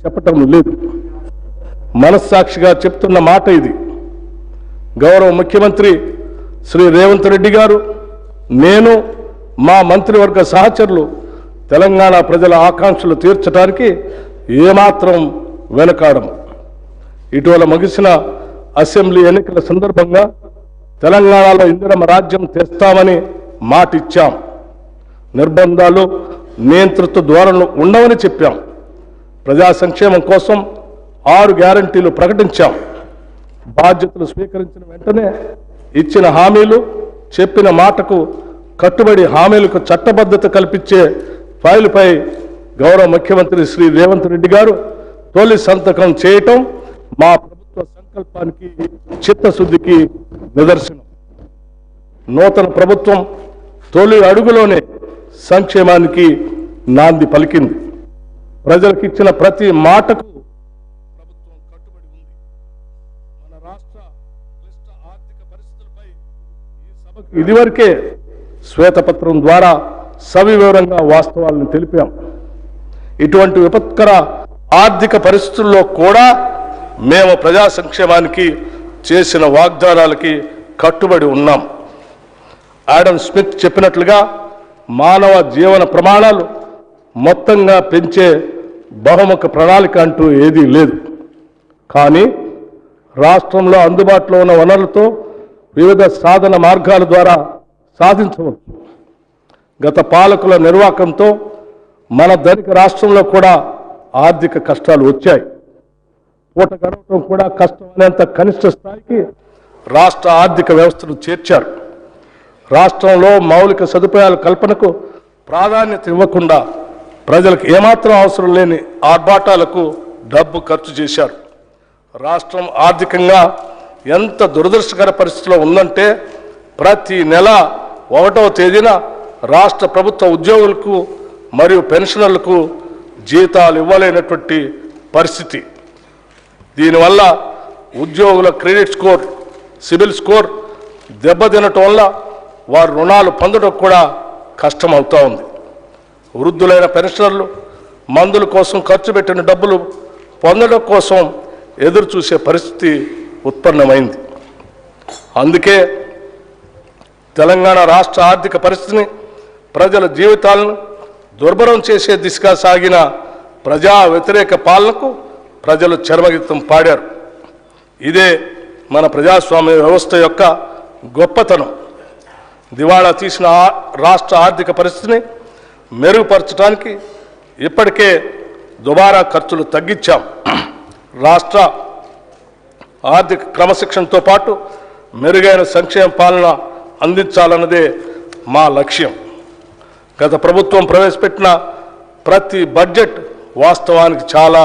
చెప్పటం లేదు. మనస్సాక్షిగా చెప్తున్న మాట ఇది. గౌరవ ముఖ్యమంత్రి శ్రీ రేవంత్ రెడ్డి గారు, నేను, మా మంత్రివర్గ సహచరులు తెలంగాణ ప్రజల ఆకాంక్షలు తీర్చడానికి ఏమాత్రం వెనకాడం. ఇటీవల ముగిసిన అసెంబ్లీ ఎన్నికల సందర్భంగా తెలంగాణలో ఇందిరమ్మ రాజ్యం తెస్తామని మాటిచ్చాం. నిర్బంధాలు, నియంతృత్వ ధోరణులు ఉండవని చెప్పాం. ప్రజా సంక్షేమం కోసం 6 గ్యారంటీలు ప్రకటించాం. బాధ్యతలు స్వీకరించిన వెంటనే ఇచ్చిన హామీలు, చెప్పిన మాటకు కట్టుబడి హామీలకు చట్టబద్ధత కల్పించే ఫైలుపై గౌరవ ముఖ్యమంత్రి శ్రీ రేవంత్ రెడ్డి గారు తొలి సంతకం చేయటం మా ప్రభుత్వ సంకల్పానికి, చిత్తశుద్ధికి నిదర్శనం. నూతన ప్రభుత్వం తొలి అడుగులోనే సంక్షేమానికి నాంది పలికింది. ప్రజలకు ఇచ్చిన ప్రతి మాటకు ప్రభుత్వం కట్టుబడి ఉంది. మన రాష్ట్ర క్లిష్ట ఆర్థిక పరిస్థితులపై ఈ సభకు ఇదివరకే శ్వేతపత్రం ద్వారా సవివరంగా వాస్తవాలను తెలిపాం. ఇటువంటి విపత్కర ఆర్థిక పరిస్థితుల్లో కూడా మేము ప్రజా సంక్షేమానికి చేసిన వాగ్దానాలకి కట్టుబడి ఉన్నాం. ఆడమ్ స్మిత్ చెప్పినట్లుగా మానవ జీవన ప్రమాణాలు మొత్తంగా పెంచే బహుముఖ ప్రణాళిక అంటూ ఏదీ లేదు. కానీ రాష్ట్రంలో అందుబాటులో ఉన్న వనరులతో వివిధ సాధన మార్గాల ద్వారా సాధించవచ్చు. గత పాలకుల నిర్వాకంతో మన ధనిక రాష్ట్రంలో కూడా ఆర్థిక కష్టాలు వచ్చాయి. పూట గడవటం కూడా కష్టమైనంత కనిష్ట స్థాయికి రాష్ట్ర ఆర్థిక వ్యవస్థను చేర్చారు. రాష్ట్రంలో మౌలిక సదుపాయాల కల్పనకు ప్రాధాన్యత ఇవ్వకుండా ప్రజలకు ఏమాత్రం అవసరం లేని ఆర్భాటాలకు డబ్బు ఖర్చు చేశారు. రాష్ట్రం ఆర్థికంగా ఎంత దురదృష్టకర పరిస్థితిలో ఉందంటే ప్రతి నెల 1వ తేదీన రాష్ట్ర ప్రభుత్వ ఉద్యోగులకు మరియు పెన్షనర్లకు జీతాలు ఇవ్వలేనటువంటి పరిస్థితి. దీనివల్ల ఉద్యోగుల క్రెడిట్ స్కోర్, సిబిల్ స్కోర్ దెబ్బతినటం వల్ల వారు రుణాలు పొందడం కూడా కష్టమవుతూ ఉంది. వృద్ధులైన పెన్షనర్లు మందుల కోసం ఖర్చు పెట్టిన డబ్బులు పొందడం కోసం ఎదురు చూసే పరిస్థితి ఉత్పన్నమైంది. అందుకే తెలంగాణ రాష్ట్ర ఆర్థిక పరిస్థితిని, ప్రజల జీవితాలను దుర్భరం చేసే దిశగా సాగిన ప్రజా వ్యతిరేక పాలనకు ప్రజలు చరమగీతం పాడారు. ఇదే మన ప్రజాస్వామ్య వ్యవస్థ యొక్క గొప్పతనం. దివాళా తీసిన రాష్ట్ర ఆర్థిక పరిస్థితిని మెరుగుపరచడానికి ఇప్పటికే దుబారా ఖర్చులు తగ్గించాం. రాష్ట్ర ఆర్థిక క్రమశిక్షణతో పాటు మెరుగైన సంక్షేమ పాలన అందించాలన్నదే మా లక్ష్యం. గత ప్రభుత్వం ప్రవేశపెట్టిన ప్రతి బడ్జెట్ వాస్తవానికి చాలా